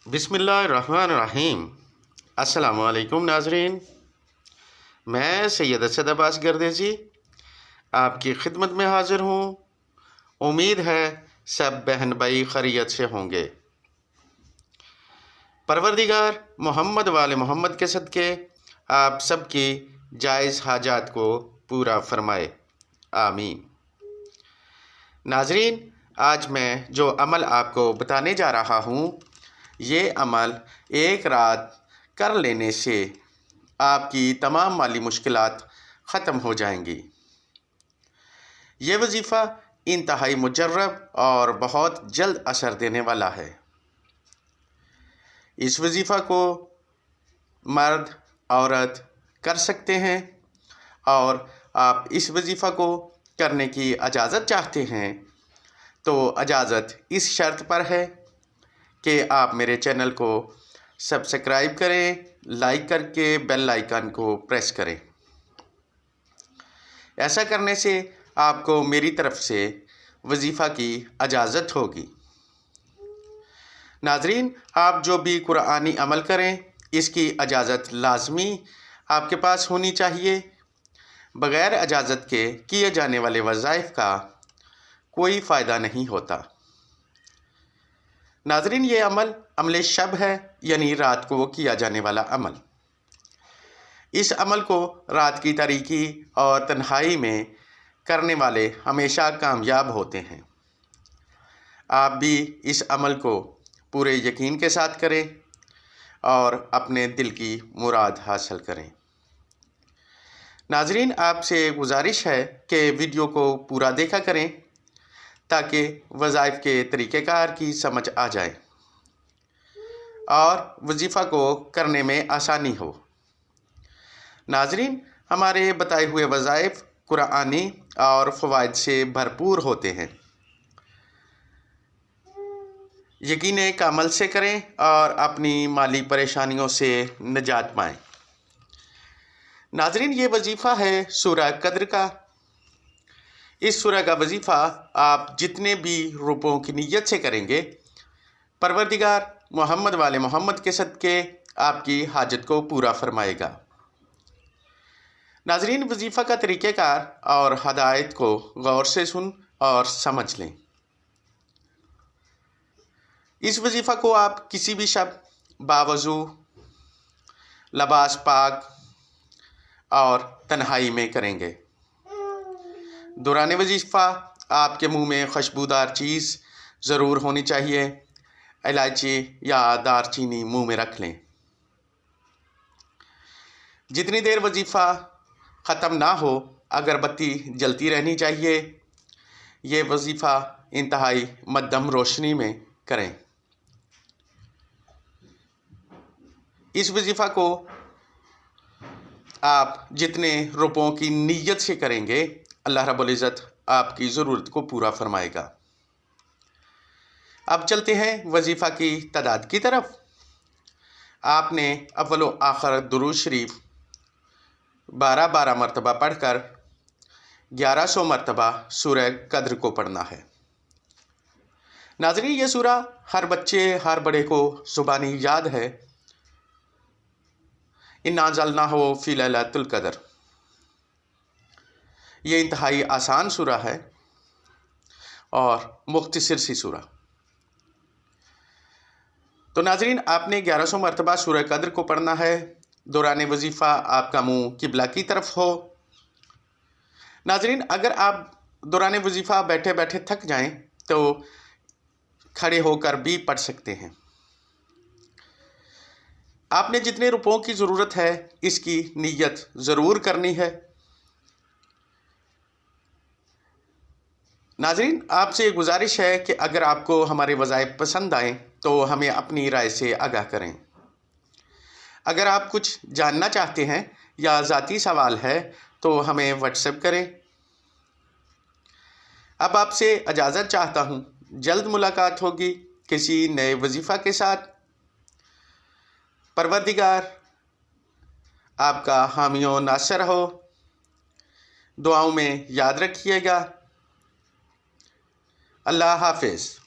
بسم اللہ الرحمن الرحیم۔ السلام علیکم ناظرین، میں سید اسد عباس گردیزی آپ کی خدمت میں حاضر ہوں۔ امید ہے سب بہن بھائی خیریت سے ہوں گے۔ پروردگار محمد وال محمد کے صدقے آپ سب کی جائز حاجات کو پورا فرمائے، آمین۔ ناظرین، آج میں جو عمل آپ کو بتانے جا رہا ہوں، یہ عمل ایک رات کر لینے سے آپ کی تمام مالی مشکلات ختم ہو جائیں گی۔ یہ وظیفہ انتہائی مجرب اور بہت جلد اثر دینے والا ہے۔ اس وظیفہ کو مرد عورت کر سکتے ہیں، اور آپ اس وظیفہ کو کرنے کی اجازت چاہتے ہیں تو اجازت اس شرط پر ہے کہ آپ میرے چینل کو سبسکرائب کریں، لائک کر کے بیل آئیکن کو پریس کریں۔ ایسا کرنے سے آپ کو میری طرف سے وظیفہ کی اجازت ہوگی۔ ناظرین، آپ جو بھی قرآنی عمل کریں، اس کی اجازت لازمی آپ کے پاس ہونی چاہیے۔ بغیر اجازت کے کیے جانے والے وظائف کا کوئی فائدہ نہیں ہوتا۔ ناظرین، یہ عمل شب ہے، یعنی رات کو کیا جانے والا عمل۔ اس عمل کو رات کی تاریکی اور تنہائی میں کرنے والے ہمیشہ کامیاب ہوتے ہیں۔ آپ بھی اس عمل کو پورے یقین کے ساتھ کریں اور اپنے دل کی مراد حاصل کریں۔ ناظرین، آپ سے گزارش ہے کہ ویڈیو کو پورا دیکھا کریں تاکہ وظائف کے طریقہ کار کی سمجھ آ جائے اور وظیفہ کو کرنے میں آسانی ہو۔ ناظرین، ہمارے بتائے ہوئے وظائف قرآنی اور فوائد سے بھرپور ہوتے ہیں۔ یقین کامل سے کریں اور اپنی مالی پریشانیوں سے نجات پائیں۔ ناظرین، یہ وظیفہ ہے سورہ قدر کا۔ اس سورہ کا وظیفہ آپ جتنے بھی روپوں کی نیت سے کریں گے، پروردگار محمد والے محمد کے صدقے آپ کی حاجت کو پورا فرمائے گا۔ ناظرین، وظیفہ کا طریقہ کار اور ہدایت کو غور سے سن اور سمجھ لیں۔ اس وظیفہ کو آپ کسی بھی شب باوضو، لباس پاک اور تنہائی میں کریں گے۔ دوران وظیفہ آپ کے منہ میں خوشبودار چیز ضرور ہونی چاہیے۔ الائچی یا دار چینی منہ میں رکھ لیں۔ جتنی دیر وظیفہ ختم نہ ہو، اگربتی جلتی رہنی چاہیے۔ یہ وظیفہ انتہائی مدھم روشنی میں کریں۔ اس وظیفہ کو آپ جتنے روپوں کی نیت سے کریں گے، اللہ رب العزت آپ کی ضرورت کو پورا فرمائے گا۔ اب چلتے ہیں وظیفہ کی تعداد کی طرف۔ آپ نے اول و آخر درود شریف 12 مرتبہ پڑھ کر 1100 مرتبہ سورہ قدر کو پڑھنا ہے۔ ناظرین، یہ سورہ ہر بچے ہر بڑے کو زبانی یاد ہے۔ اِنَّا أَنزَلْنَاهُ فِي لَيْلَةِ الْقَدْرِ۔ یہ انتہائی آسان سورہ ہے اور مختصر سی سورہ۔ تو ناظرین، آپ نے 1100 مرتبہ سورہ قدر کو پڑھنا ہے۔ دوران وظیفہ آپ کا منہ قبلہ کی طرف ہو۔ ناظرین، اگر آپ دوران وظیفہ بیٹھے بیٹھے تھک جائیں تو کھڑے ہو کر بھی پڑھ سکتے ہیں۔ آپ نے جتنے روپوں کی ضرورت ہے، اس کی نیت ضرور کرنی ہے۔ ناظرین، آپ سے گزارش ہے کہ اگر آپ کو ہمارے وظائف پسند آئیں تو ہمیں اپنی رائے سے آگاہ کریں۔ اگر آپ کچھ جاننا چاہتے ہیں یا ذاتی سوال ہے تو ہمیں واٹس ایپ کریں۔ اب آپ سے اجازت چاہتا ہوں۔ جلد ملاقات ہوگی کسی نئے وظیفہ کے ساتھ۔ پروردگار آپ کا حامی و ناصر ہو۔ دعاؤں میں یاد رکھیے گا۔ اللہ حافظ۔